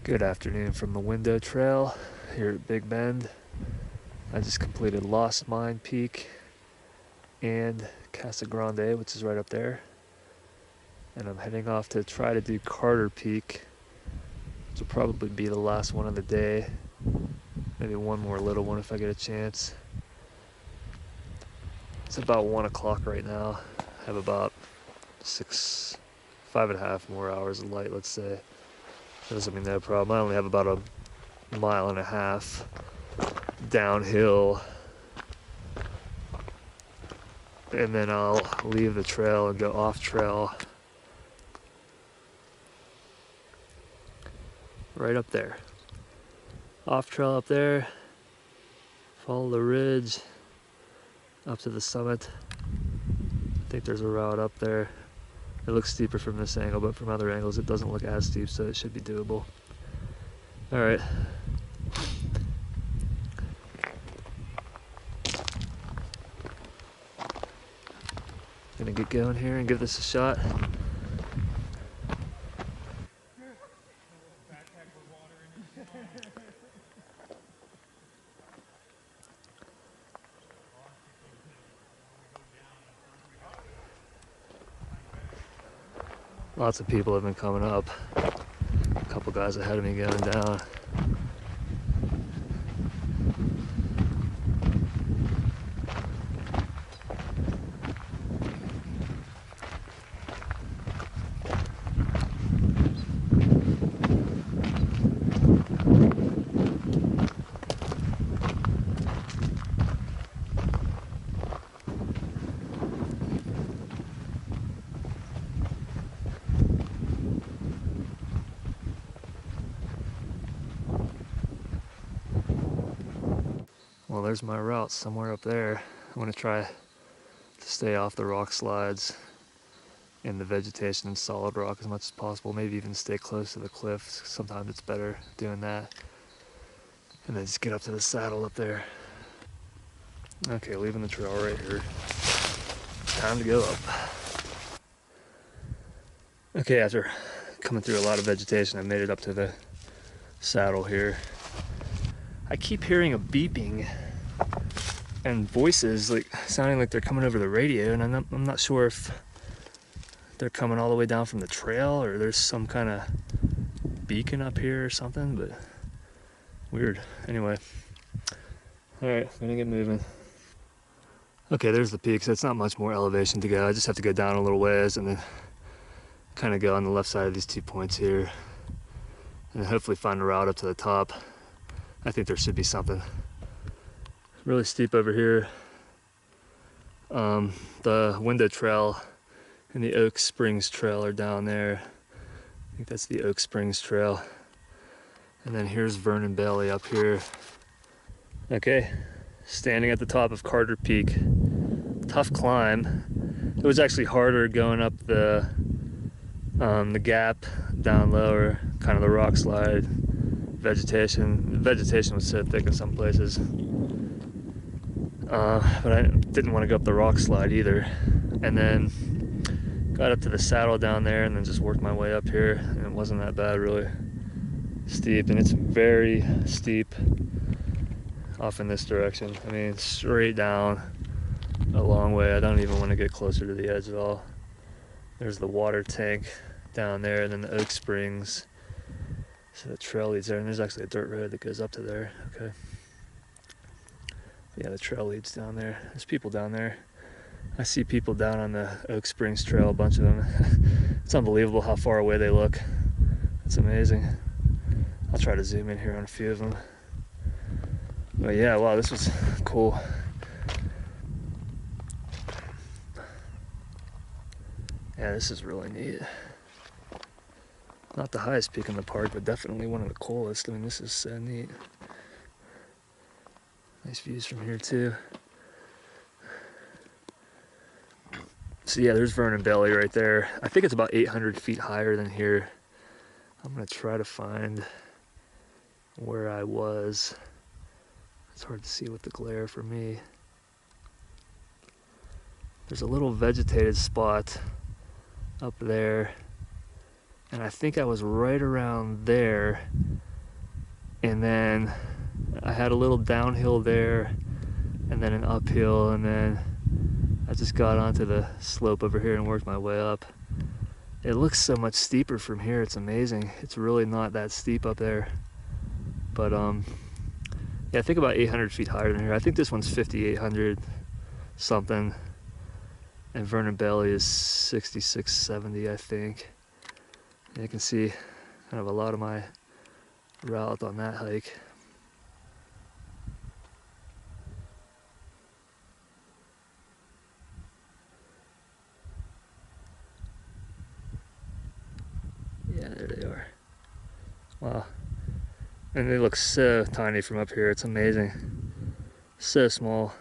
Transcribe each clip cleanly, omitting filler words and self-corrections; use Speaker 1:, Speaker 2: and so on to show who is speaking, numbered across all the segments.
Speaker 1: Good afternoon from the Window Trail here at Big Bend. I just completed Lost Mine Peak and Casa Grande, which is right up there. And I'm heading off to try to do Carter Peak, which will probably be the last one of the day. Maybe one more little one if I get a chance. It's about 1 o'clock right now. I have about 5.5 more hours of light, let's say. That doesn't mean no problem. I only have about a mile and a half downhill, and then I'll leave the trail and go off trail right up there. Off trail up there, follow the ridge up to the summit. I think there's a route up there. It looks steeper from this angle, but from other angles it doesn't look as steep, so it should be doable. All right. Gonna get going here and give this a shot. Lots of people have been coming up. A couple guys ahead of me going down. Well, there's my route somewhere up there. I'm gonna try to stay off the rock slides and the vegetation and solid rock as much as possible. Maybe even stay close to the cliffs. Sometimes it's better doing that. And then just get up to the saddle up there. Okay, leaving the trail right here. Time to go up. Okay, after coming through a lot of vegetation, I made it up to the saddle here. I keep hearing a beeping and voices like sounding like they're coming over the radio, and I'm not sure if they're coming all the way down from the trail or there's some kind of beacon up here or something, but weird. Anyway, all right, I'm gonna get moving. Okay, there's the peak, so it's not much more elevation to go. I just have to go down a little ways and then kind of go on the left side of these 2 points here and then hopefully find a route up to the top. I think there should be something. Really steep over here. The Window Trail and the Oak Springs Trail are down there. I think that's the Oak Springs Trail. And then here's Vernon Bailey up here. Okay, standing at the top of Carter Peak. Tough climb. It was actually harder going up the gap down lower, kind of the rock slide. Vegetation. The vegetation was so thick in some places. But I didn't want to go up the rock slide either. And then got up to the saddle down there and then just worked my way up here. And it wasn't that bad, really. Steep, and it's very steep off in this direction. I mean, straight down a long way. I don't even want to get closer to the edge at all. There's the water tank down there, and then the Oak Springs. So the trail leads there, and there's actually a dirt road that goes up to there. Okay. Yeah, the trail leads down there. There's people down there. I see people down on the Oak Springs Trail, a bunch of them. It's unbelievable how far away they look. It's amazing. I'll try to zoom in here on a few of them. But yeah, wow, this was cool. Yeah, this is really neat. Not the highest peak in the park, but definitely one of the coolest. I mean, this is so neat. Nice views from here too. So yeah, there's Vernon Bailey right there. I think it's about 800 feet higher than here. I'm gonna try to find where I was. It's hard to see with the glare for me. There's a little vegetated spot up there, and I think I was right around there, and then I had a little downhill there and then an uphill, and then I just got onto the slope over here and worked my way up. It looks so much steeper from here, it's amazing. It's really not that steep up there, but yeah, I think about 800 feet higher than here. I think this one's 5,800 something, and Vernon Bailey is 6,670, I think. And you can see kind of a lot of my route on that hike. Yeah, there they are. Wow. And they look so tiny from up here. It's amazing. So small.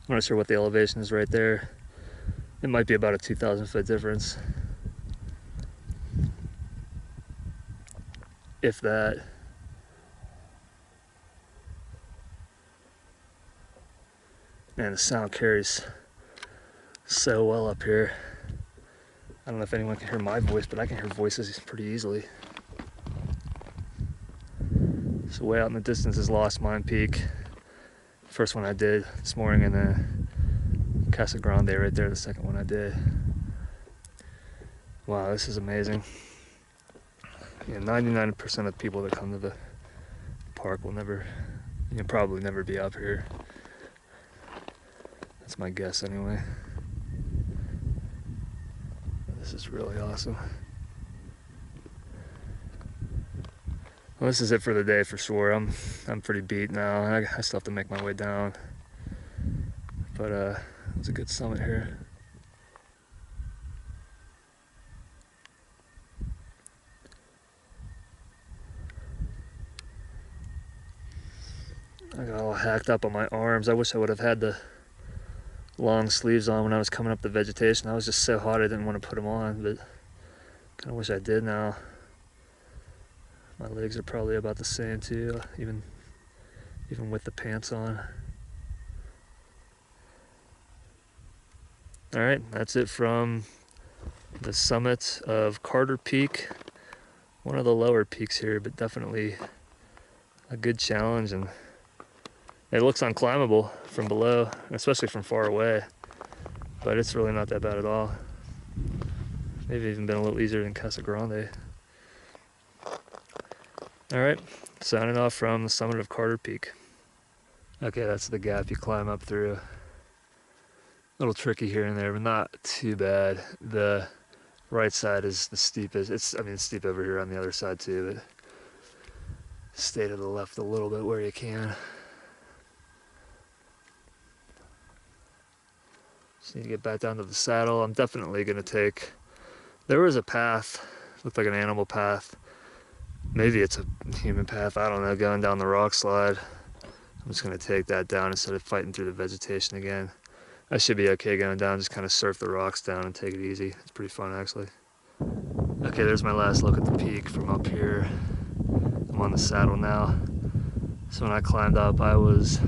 Speaker 1: I'm not sure what the elevation is right there. It might be about a 2,000 foot difference, if that. Man, the sound carries so well up here. I don't know if anyone can hear my voice, but I can hear voices pretty easily. So way out in the distance is Lost Mine Peak. First one I did this morning, and then Casa Grande right there, the second one I did. Wow, this is amazing. Yeah, 99% of the people that come to the park will never, probably never be up here. That's my guess anyway. This is really awesome. Well, this is it for the day for sure. I'm pretty beat now. I still have to make my way down, but it's a good summit here. I got all hacked up on my arms. I wish I would have had the long sleeves on when I was coming up the vegetation. I was just so hot I didn't want to put them on, but kind of wish I did now. My legs are probably about the same too, even with the pants on. All right, that's it from the summit of Carter Peak. One of the lower peaks here, but definitely a good challenge, and it looks unclimbable from below, especially from far away, but it's really not that bad at all. Maybe even been a little easier than Casa Grande. All right, signing off from the summit of Carter Peak. Okay, that's the gap you climb up through. A little tricky here and there, but not too bad. The right side is the steepest. It's steep over here on the other side too, but stay to the left a little bit where you can. Just need to get back down to the saddle. I'm definitely gonna take, there was a path, looked like an animal path. Maybe it's a human path, I don't know, going down the Rockslide. I'm just gonna take that down instead of fighting through the vegetation again. I should be okay going down, just kind of surf the rocks down and take it easy. It's pretty fun actually. Okay, there's my last look at the peak from up here. I'm on the saddle now. So when I climbed up, I was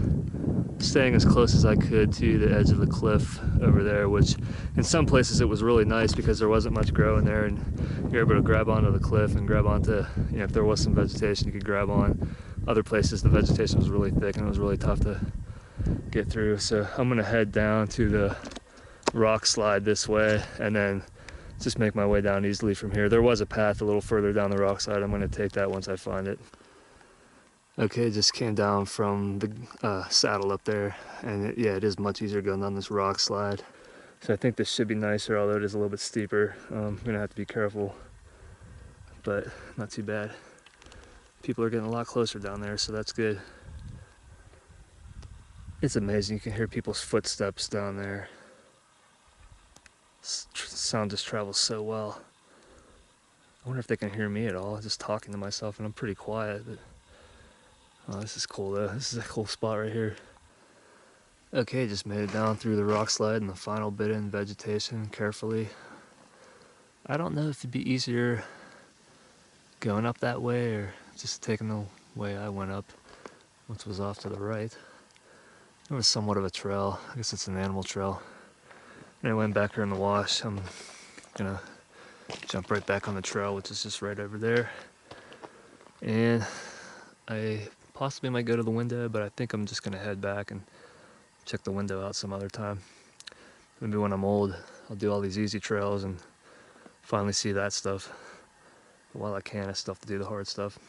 Speaker 1: staying as close as I could to the edge of the cliff over there, which in some places it was really nice because there wasn't much growing there, and you're able to grab onto the cliff and grab onto, if there was some vegetation you could grab on. Other places the vegetation was really thick and it was really tough to get through. So I'm gonna head down to the rock slide this way and then just make my way down easily from here. There was a path a little further down the rock slide. I'm gonna take that once I find it. Okay, just came down from the saddle up there, and it is much easier going down this rock slide. So I think this should be nicer, although it is a little bit steeper. I'm gonna have to be careful, but not too bad. People are getting a lot closer down there, so that's good. It's amazing, you can hear people's footsteps down there. Sound just travels so well. I wonder if they can hear me at all, just talking to myself, and I'm pretty quiet, but oh, this is cool though. This is a cool spot right here. Okay, just made it down through the rock slide and the final bit in vegetation carefully. I don't know if it'd be easier going up that way or just taking the way I went up, which was off to the right. It was somewhat of a trail. I guess it's an animal trail. And I went back here in the wash. I'm gonna jump right back on the trail, which is just right over there. And I possibly might go to the window, but I think I'm just gonna head back and check the window out some other time. Maybe when I'm old, I'll do all these easy trails and finally see that stuff. But while I can, I still have to do the hard stuff.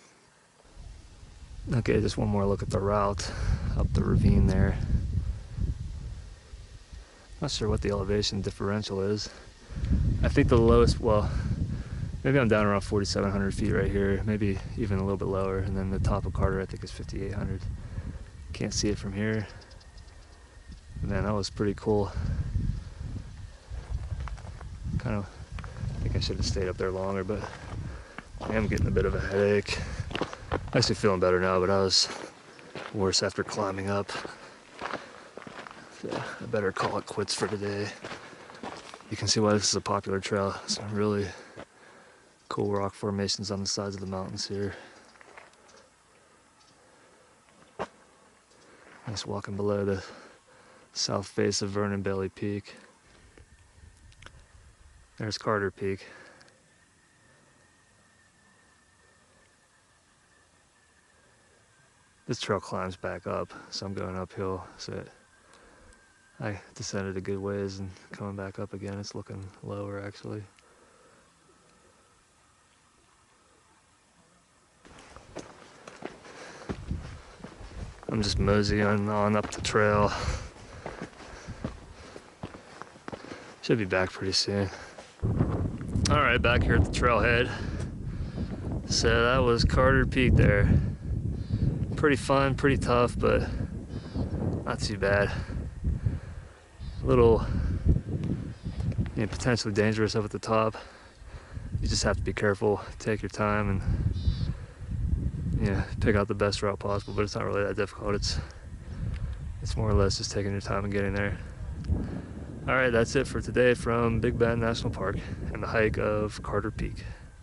Speaker 1: Okay, just one more look at the route up the ravine there. Not sure what the elevation differential is. I think the lowest, well, maybe I'm down around 4,700 feet right here, maybe even a little bit lower, and then the top of Carter I think is 5,800. Can't see it from here. Man, that was pretty cool. Kind of think I should have stayed up there longer, but I am getting a bit of a headache. Actually feeling better now, but I was worse after climbing up. So I better call it quits for today. You can see why this is a popular trail. Some really cool rock formations on the sides of the mountains here. Nice walking below the south face of Vernon Bailey Peak. There's Carter Peak. This trail climbs back up, so I'm going uphill. So I descended a good ways and coming back up again. It's looking lower actually. I'm just moseying on up the trail. Should be back pretty soon. All right, back here at the trailhead. So that was Carter Peak there. Pretty fun, pretty tough, but not too bad. A little, potentially dangerous up at the top. You just have to be careful, take your time, and pick out the best route possible. But it's not really that difficult. It's more or less just taking your time and getting there. All right, that's it for today from Big Bend National Park and the hike of Carter Peak.